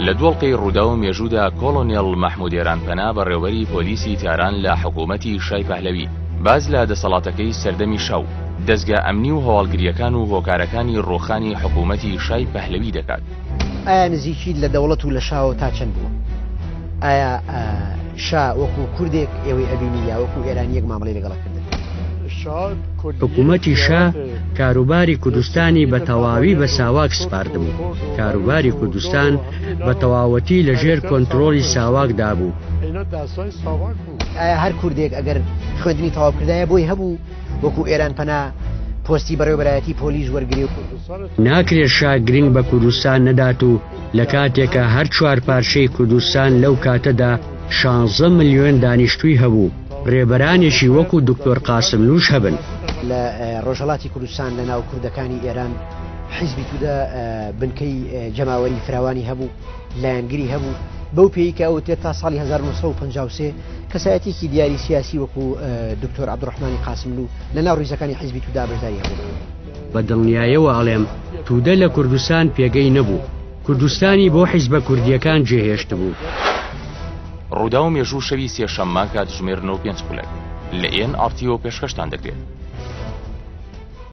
لە دۆڵقەی ڕوودا و مێژوودا کۆڵۆنێڵ مەحموود ئێرانپەنا بەڕێوەبەری پۆلیسی تاران لە حکوومەتی شای پەهلەوی باز لە دەسەڵاتەکەی سەردەمی شەو دەستگا ئەمنی و هەواڵگریەکان و هۆکارەکانی ڕۆخانی حکوومەتی شای پەهلەوی دەکات. ئایا نزیکی لە دەوڵەت و لە شاوە تا چەند بووە؟ ئایا شا وەکو کوردێک ئێوەی ئەبینی یا وەکو ئێرانیەک مامەڵەی لەگەڵەکردن؟ حکوومەتی شا کاروباری کوردستانی بە تەواوی بە ساواک سپاردبوو. کاروباری کوردستان بە تەواوەتی لەژێر کۆنتڕۆلی ساواکدا بوو. ئایا هەر کوردێک ئەگەر خوێندنی تەواوکردایە بۆی هەبوو وەکو ئێرانپەنا پۆستی بەڕێوەبەرایەتی پۆلیس وەرگری و ناکرێت شا گرنگ بە کوردستان نەدات و لە کاتێکە هەر چوار پارچەی کوردستان لەو کاتەدا 16 ملیۆن دانیشتووی هەبوو. ڕێبەرانێکی وەکو دکتۆر قاسملووش هەبن. لە ڕۆژهەڵاتی کوردستان لە ناو کوردەکانی ئێران حیزبی تودا بنکەی جەماوەری فراوانی هەبوو، لایەنگری هەبوو، بەو پێیکە ئەوتێت تا ساڵی 1953 کەسایەتێکی دیاری سیاسی وەکو دکتۆر عەبدوڕەحمانی قاسملوو لە ناو ڕیزەکانی حیزبی تودا بەشداری هەبوو. بە دڵنیاییەوە ئەڵێم توودە لە کوردستان پێگەی نەبوو. کوردستانی بۆ حیزبە کوردیەکان جێهێشت بوو. ڕوودا و مێژوو شەوی سێشەممە کاتژمێر 9:05 لە NRTO پێشکەشتان دەکرێت.